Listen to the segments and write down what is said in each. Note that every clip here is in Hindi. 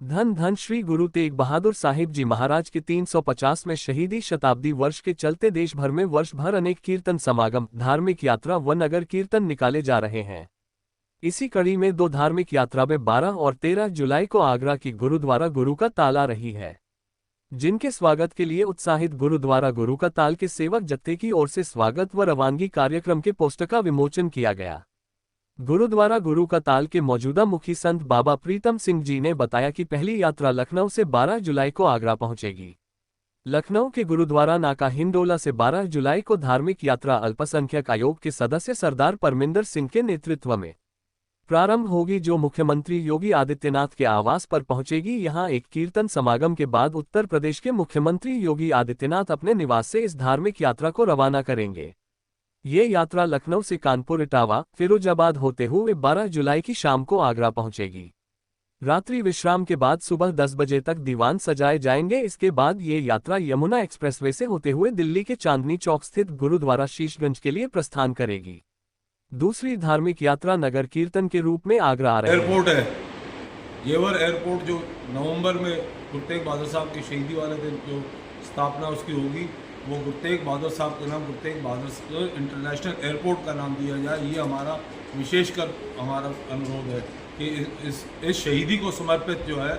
धन धन श्री गुरु तेग बहादुर साहिब जी महाराज के 350 में शहीदी शताब्दी वर्ष के चलते देश भर में वर्ष भर अनेक कीर्तन समागम, धार्मिक यात्रा व नगर कीर्तन निकाले जा रहे हैं। इसी कड़ी में दो धार्मिक यात्रा में 12 और 13 जुलाई को आगरा की गुरुद्वारा गुरु का ताल आ रही है, जिनके स्वागत के लिए उत्साहित गुरुद्वारा गुरु का ताल के सेवक जत्थे की ओर से स्वागत व रवानगी कार्यक्रम के पोस्टर का विमोचन किया गया। गुरुद्वारा गुरु का ताल के मौजूदा मुखी संत बाबा प्रीतम सिंह जी ने बताया कि पहली यात्रा लखनऊ से 12 जुलाई को आगरा पहुंचेगी। लखनऊ के गुरुद्वारा नाका हिंडोला से 12 जुलाई को धार्मिक यात्रा अल्पसंख्यक आयोग के सदस्य सरदार परमिंदर सिंह के नेतृत्व में प्रारंभ होगी, जो मुख्यमंत्री योगी आदित्यनाथ के आवास पर पहुंचेगी। यहां एक कीर्तन समागम के बाद उत्तर प्रदेश के मुख्यमंत्री योगी आदित्यनाथ अपने निवास से इस धार्मिक यात्रा को रवाना करेंगे। ये यात्रा लखनऊ से कानपुर, इटावा, फिरोजाबाद होते हुए 12 जुलाई की शाम को आगरा पहुंचेगी। रात्रि विश्राम के बाद सुबह 10 बजे तक दीवान सजाए जाएंगे। इसके बाद ये यात्रा यमुना एक्सप्रेसवे से होते हुए दिल्ली के चांदनी चौक स्थित गुरुद्वारा शीशगंज के लिए प्रस्थान करेगी। दूसरी धार्मिक यात्रा नगर कीर्तन के रूप में आगरा आ रही है। एयरपोर्ट है येवर एयरपोर्ट, जो नवंबर में गुरु तेग बहादुर साहब की शहीदी वाले दिन जो स्थापना उसकी होगी, वो गुरु तेग बहादुर साहब के नाम गुरु तेग बहादुर इंटरनेशनल एयरपोर्ट का नाम दिया जाए। ये हमारा विशेषकर हमारा अनुरोध है कि इस शहीदी को समर्पित जो है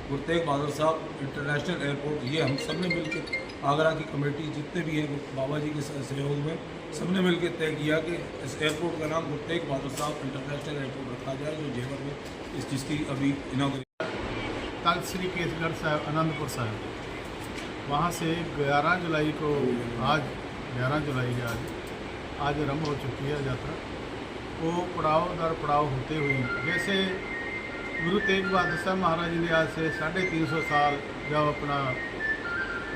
गुरु तेग बहादुर साहब इंटरनेशनल एयरपोर्ट, ये हम सब ने मिलकर आगरा की कमेटी जितने भी हैं बाबा जी के सहयोग में सबने मिलकर तय किया कि इस एयरपोर्ट का नाम गुरु तेग बहादुर साहब इंटरनेशनल एयरपोर्ट रखा जाए, जो जेवर में इस चीज़ की अभी इनॉग्रेशन तख्त श्री केसगढ़ साहब आनंदपुर साहब, वहाँ से 11 जुलाई को आज 11 जुलाई है आज आरम्भ हो चुकी है यात्रा। वो पड़ाव दर पड़ाव होते हुए, जैसे गुरु तेग बहादुर साहब महाराज जी ने आज से 350 साल जब अपना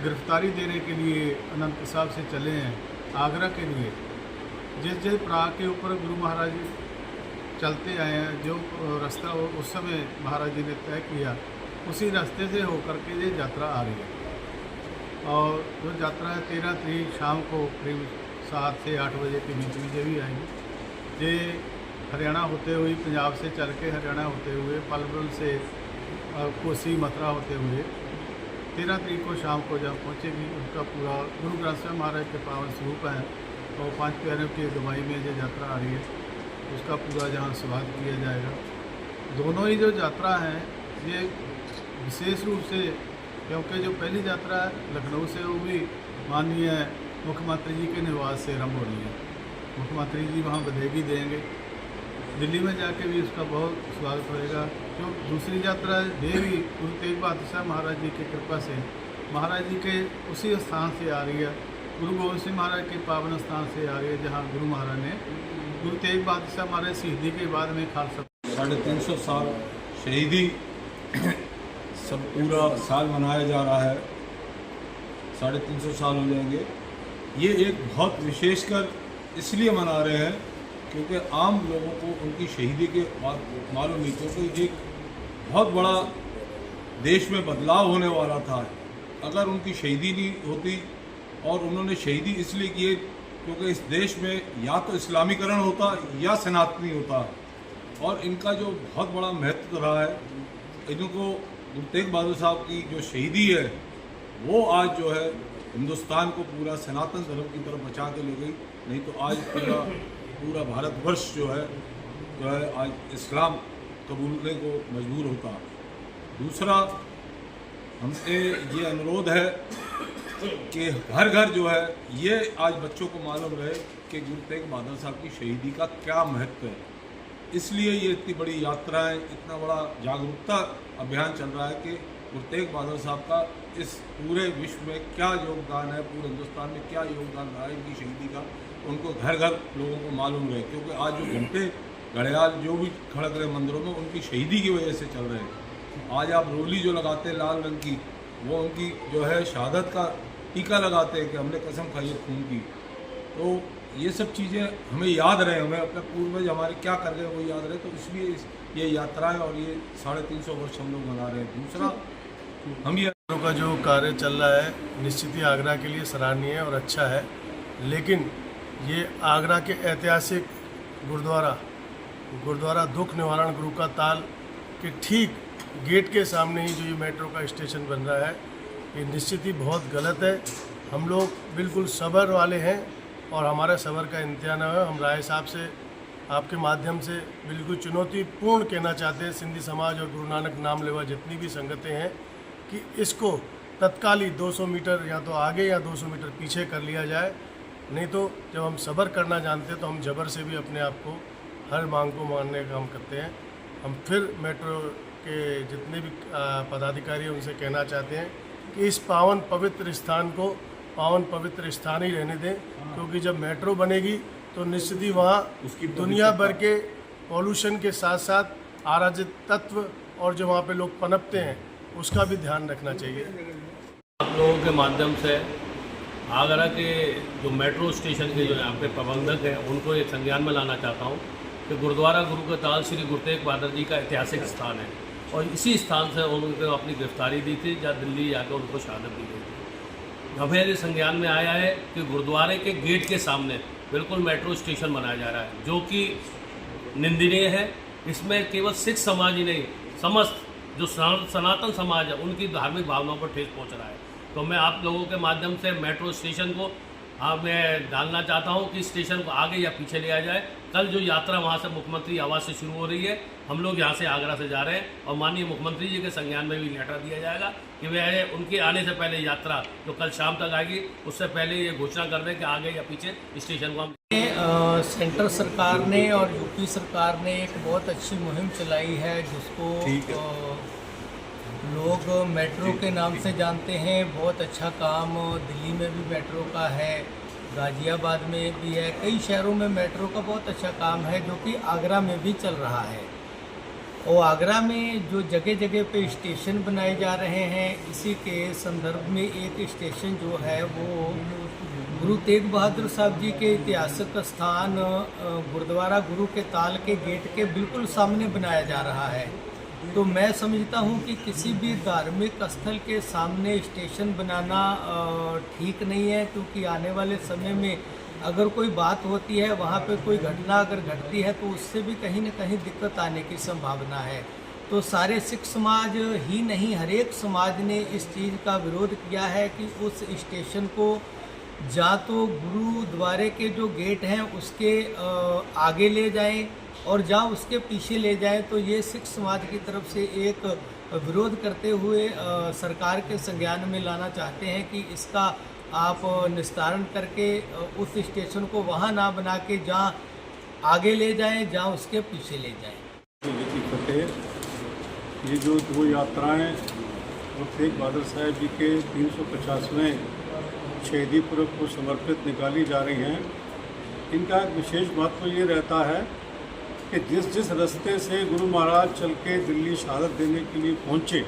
गिरफ्तारी देने के लिए अनंतपुर साहब से चले हैं आगरा के लिए, जिस पड़ाव के ऊपर गुरु महाराज जी चलते आए हैं, जो रास्ता उस समय महाराज जी ने तय किया, उसी रास्ते से होकर के ये यात्रा आ रही है। और जो यात्रा है 13 तारीख शाम को करीब 7 से 8 बजे के बीच में ये भी आएंगे। ये हरियाणा होते हुए, पंजाब से चल के हरियाणा होते हुए, पलवल से कोसी मथुरा होते हुए 13 तारीख को शाम को जब पहुँचेगी, उनका पूरा गुरु ग्रंथ साहब महाराज के पावन स्वरूप हैं और 5 प्यारों की अगुवाई में जो यात्रा आ रही है, उसका पूरा जहाँ स्वागत किया जाएगा। दोनों ही जो यात्रा हैं ये विशेष रूप से, क्योंकि जो पहली यात्रा है लखनऊ से, वो भी माननीय मुख्यमंत्री जी के निवास से आरम्भ हो रही है। मुख्यमंत्री जी वहाँ बधाई देंगे, दिल्ली में जाके भी उसका बहुत स्वागत होएगा। जो दूसरी यात्रा है ये भी गुरु तेग बहादुर साहब महाराज जी की कृपा से महाराज जी के उसी स्थान से आ रही है, गुरु गोविंद सिंह महाराज के पावन स्थान से आ रही है, जहाँ गुरु महाराज ने गुरु तेग बहादुर साहब महाराज शहीदी के बाद में खालसा 350 साल शहीदी सब पूरा साल मनाया जा रहा है। 350 साल हो जाएंगे। ये एक बहुत विशेषकर इसलिए मना रहे हैं क्योंकि आम लोगों को उनकी शहीदी के बाद मालूम नहीं, क्योंकि एक बहुत बड़ा देश में बदलाव होने वाला था। अगर उनकी शहीदी नहीं होती, और उन्होंने शहीदी इसलिए की क्योंकि इस देश में या तो इस्लामीकरण होता या सनातनी होता, और इनका जो बहुत बड़ा महत्व रहा है, इनको गुरु तेग बहादुर साहब की जो शहीदी है वो आज जो है हिंदुस्तान को पूरा सनातन धर्म की तरफ बचा के ले गई। नहीं तो आज पूरा भारतवर्ष जो है आज इस्लाम कबूलने को मजबूर होता। दूसरा, हमसे ये अनुरोध है कि हर घर जो है ये आज बच्चों को मालूम रहे कि गुरु तेग बहादुर साहब की शहीदी का क्या महत्व है। इसलिए ये इतनी बड़ी यात्रा है, इतना बड़ा जागरूकता अभियान चल रहा है कि गुरु तेग बहादुर साहब का इस पूरे विश्व में क्या योगदान है, पूरे हिंदुस्तान में क्या योगदान रहा है इनकी शहीदी का, उनको घर घर लोगों को मालूम रहे। क्योंकि आज जो घंटे घड़ियाल जो भी खड़क रहे मंदिरों में, उनकी शहीदी की वजह से चल रहे हैं। आज आप रोली जो लगाते हैं लाल रंग की, वो उनकी जो है शहादत का टीका लगाते हैं कि हमने कसम खाई है खून की। तो ये सब चीज़ें हमें याद रहे, हमें अपने पूर्वज हमारे क्या कर गए वो याद रहे। तो इसलिए ये यात्राएं और ये 350 वर्ष हम लोग मना रहे हैं। दूसरा, हम ये का जो कार्य चल रहा है निश्चित ही आगरा के लिए सराहनीय और अच्छा है, लेकिन ये आगरा के ऐतिहासिक गुरुद्वारा दुख निवारण गुरु का ताल के ठीक गेट के सामने ही जो ये मेट्रो का स्टेशन बन रहा है, ये निश्चित ही बहुत गलत है। हम लोग बिल्कुल सब्र वाले हैं और हमारा सब्र का इम्तिहान है। हम राय साहब से आपके माध्यम से बिल्कुल चुनौतीपूर्ण कहना चाहते हैं सिंधी समाज और गुरु नानक नाम लेवा जितनी भी संगतें हैं कि इसको तत्काल ही 200 मीटर या तो आगे या 200 मीटर पीछे कर लिया जाए। नहीं तो जब हम सब्र करना जानते हैं तो हम जबर से भी अपने आप को हर मांग को मानने का काम करते हैं। हम फिर मेट्रो के जितने भी पदाधिकारी हैं उनसे कहना चाहते हैं कि इस पावन पवित्र स्थान को पावन पवित्र स्थान ही रहने दें, क्योंकि जब मेट्रो बनेगी तो निश्चित ही वहाँ दुनिया भर के पॉल्यूशन के साथ साथ अराजक तत्व और जो वहाँ पे लोग पनपते हैं उसका भी ध्यान रखना चाहिए। आप लोगों के माध्यम से आगरा के जो मेट्रो स्टेशन के जो यहाँ पे प्रबंधक हैं उनको एक संज्ञान में लाना चाहता हूँ कि गुरुद्वारा गुरु का ताल श्री गुरु तेग बहादुर जी का ऐतिहासिक स्थान है और इसी स्थान से उनको अपनी गिरफ्तारी दी थी जहाँ दिल्ली जाकर उनको शहादत दी गई थी। हमें ये संज्ञान में आया है कि गुरुद्वारे के गेट के सामने बिल्कुल मेट्रो स्टेशन बनाया जा रहा है, जो कि निंदनीय है। इसमें केवल सिख समाज ही नहीं, समस्त जो सनातन समाज है उनकी धार्मिक भावनाओं पर ठेस पहुंच रहा है। तो मैं आप लोगों के माध्यम से मेट्रो स्टेशन को मैं डालना चाहता हूं कि स्टेशन को आगे या पीछे लिया जाए। कल जो यात्रा वहां से मुख्यमंत्री आवास से शुरू हो रही है, हम लोग यहां से आगरा से जा रहे हैं और माननीय मुख्यमंत्री जी के संज्ञान में भी लेटर दिया जाएगा कि वह उनके आने से पहले यात्रा जो कल शाम तक आएगी उससे पहले ये घोषणा कर दें कि आगे या पीछे स्टेशन को हम सेंटर सरकार ने और यूपी सरकार ने एक बहुत अच्छी मुहिम चलाई है जिसको लोग मेट्रो के नाम से जानते हैं। बहुत अच्छा काम दिल्ली में भी मेट्रो का है, गाज़ियाबाद में भी है, कई शहरों में मेट्रो का बहुत अच्छा काम है जो कि आगरा में भी चल रहा है। और आगरा में जो जगह जगह पे स्टेशन बनाए जा रहे हैं, इसी के संदर्भ में एक स्टेशन जो है वो गुरु तेग बहादुर साहब जी के ऐतिहासिक स्थान गुरुद्वारा गुरु के ताल के गेट के बिल्कुल सामने बनाया जा रहा है। तो मैं समझता हूँ कि किसी भी धार्मिक स्थल के सामने स्टेशन बनाना ठीक नहीं है, क्योंकि आने वाले समय में अगर कोई बात होती है, वहाँ पे कोई घटना अगर घटती है तो उससे भी कहीं न कहीं दिक्कत आने की संभावना है। तो सारे सिख समाज ही नहीं, हर एक समाज ने इस चीज़ का विरोध किया है कि उस स्टेशन को या तो गुरुद्वारे के जो गेट हैं उसके आगे ले जाएं और जहाँ उसके पीछे ले जाएं। तो ये सिख समाज की तरफ से एक विरोध करते हुए सरकार के संज्ञान में लाना चाहते हैं कि इसका आप निस्तारण करके उस स्टेशन को वहाँ ना बना के जहाँ आगे ले जाएं, जहाँ उसके पीछे ले जाएं। ये जो दो यात्राएं गुरु तेग बहादुर साहब जी के 350वें शहीदी पुरब को समर्पित निकाली जा रही हैं, इनका एक विशेष महत्व ये रहता है कि जिस रास्ते से गुरु महाराज चल के दिल्ली शहादत देने के लिए पहुँचे,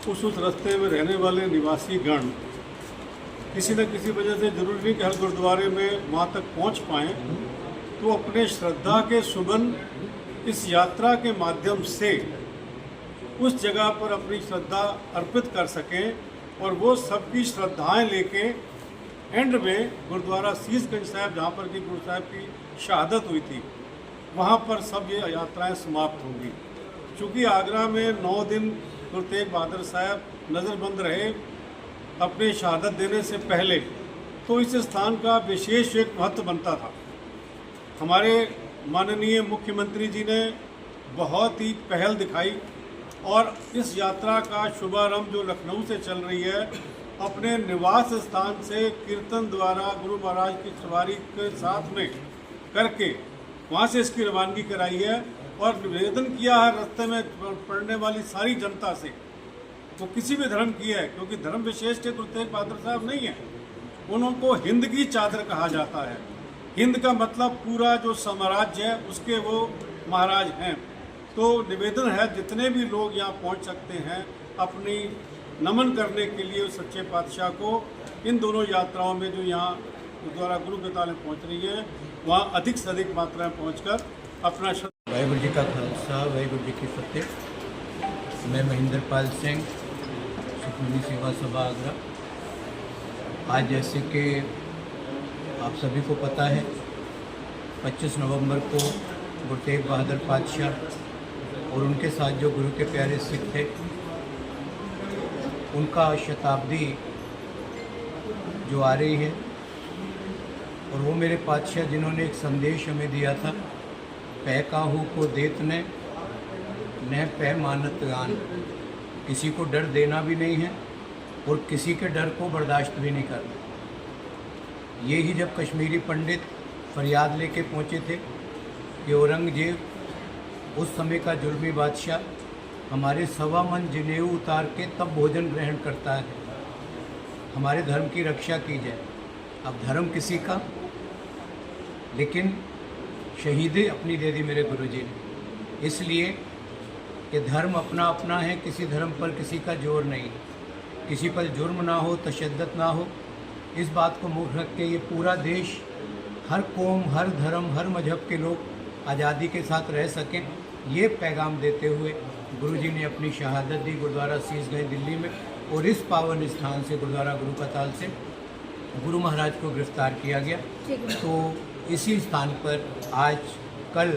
उस रास्ते में रहने वाले निवासी गण किसी न किसी वजह से, जरूरी नहीं कि हर गुरुद्वारे में वहाँ तक पहुँच पाएँ, तो अपने श्रद्धा के सुगंध इस यात्रा के माध्यम से उस जगह पर अपनी श्रद्धा अर्पित कर सकें और वो सबकी श्रद्धाएं लेके एंड में गुरुद्वारा शीशगंज साहब, जहाँ पर कि गुरु साहब की शहादत हुई थी, वहाँ पर सब ये यात्राएं समाप्त होंगी। चूँकि आगरा में 9 दिन गुरु तेग बहादुर साहब नज़रबंद रहे अपने शहादत देने से पहले, तो इस स्थान का विशेष एक महत्व बनता था। हमारे माननीय मुख्यमंत्री जी ने बहुत ही पहल दिखाई और इस यात्रा का शुभारंभ जो लखनऊ से चल रही है, अपने निवास स्थान से कीर्तन द्वारा गुरु महाराज की सवारी के साथ में करके वहाँ से इसकी रवानगी कराई है और निवेदन किया है रास्ते में पड़ने वाली सारी जनता से, वो किसी भी धर्म की है, क्योंकि धर्म विशेष के गुरु तेग बहादुर साहब नहीं है, उनको हिंद की चादर कहा जाता है। हिंद का मतलब पूरा जो साम्राज्य है उसके वो महाराज हैं। तो निवेदन है जितने भी लोग यहाँ पहुँच सकते हैं अपनी नमन करने के लिए सच्चे पातशाह को, इन दोनों यात्राओं में जो यहाँ गुरुद्वारा गुरु के ताल में पहुँच रही है, वहाँ अधिक से अधिक मात्रा में पहुँचकर अपना वाहिगुरू जी का खालसा, वाहिगुरू जी की फतेह। मैं महेंद्र पाल सिंह, सुखमनी सेवा सभा आगरा। आज जैसे कि आप सभी को पता है 25 नवंबर को गुरु तेग बहादुर पातशाह और उनके साथ जो गुरु के प्यारे सिख थे, उनका शताब्दी जो आ रही है, और वो मेरे पातशाह जिन्होंने एक संदेश हमें दिया था, पै काहू को देत न पै मानत गान। किसी को डर देना भी नहीं है और किसी के डर को बर्दाश्त भी नहीं करना। ये ही जब कश्मीरी पंडित फरियाद लेके पहुँचे थे कि औरंगजेब उस समय का जुल्मी बादशाह हमारे 1.25 मन जनेऊ उतार के तब भोजन ग्रहण करता है, हमारे धर्म की रक्षा की जाए। अब धर्म किसी का, लेकिन शहीदें अपनी दे दी मेरे गुरुजी ने, इसलिए कि धर्म अपना अपना है, किसी धर्म पर किसी का जोर नहीं, किसी पर जुर्म ना हो, तशद्दुद ना हो। इस बात को मुख रख के ये पूरा देश, हर कौम, हर धर्म, हर मजहब के लोग आज़ादी के साथ रह सकें, ये पैगाम देते हुए गुरुजी ने अपनी शहादत दी गुरुद्वारा शीशगंज दिल्ली में। और इस पावन स्थान से, गुरुद्वारा गुरु का ताल से, गुरु महाराज को गिरफ्तार किया गया। तो इसी स्थान पर आज कल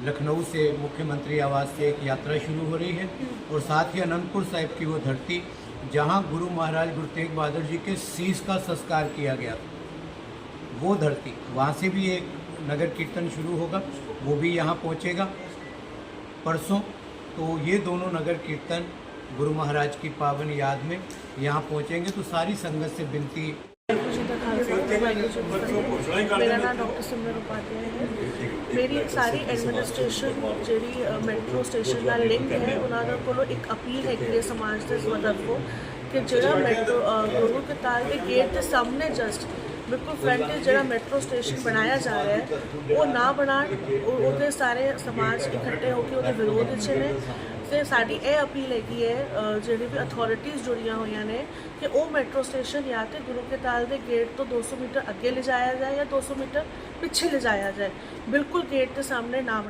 लखनऊ से मुख्यमंत्री आवास से एक यात्रा शुरू हो रही है, और साथ ही अनंतपुर साहिब की वो धरती जहां गुरु महाराज गुरु तेग बहादुर जी के शीश का संस्कार किया गया, वो धरती, वहाँ से भी एक नगर कीर्तन शुरू होगा, वो भी यहाँ पहुँचेगा परसों। तो ये दोनों नगर कीर्तन गुरु महाराज की पावन याद में यहाँ पहुँचेंगे। तो सारी संगत से विनती। मेरा नाम डॉक्टर सिमरन उपाध्याय है। मेरी सारी एडमिनिस्ट्रेशन जी मैट्रो स्टेशन का लिंक है, उन्होंने को एक अपील है समाज के तरफों कि जो मैट्रो गुरु के ताल के गेट के सामने जस्ट बिल्कुल फ्रंट जो मैट्रो स्टेशन बनाया जा रहा है, वो ना बना सारे समाज इकट्ठे होकर वो विरोध च ने। तो साड़ी ये अपील है जी भी अथॉरिटीज़ जुड़िया हुई ने कि वो मैट्रो स्टेशन या तो गुरु के ताल के गेट तो 200 मीटर अगे ले जाया जाए या 200 मीटर पिछे ले जाया जाए, बिल्कुल गेट के सामने ना बना।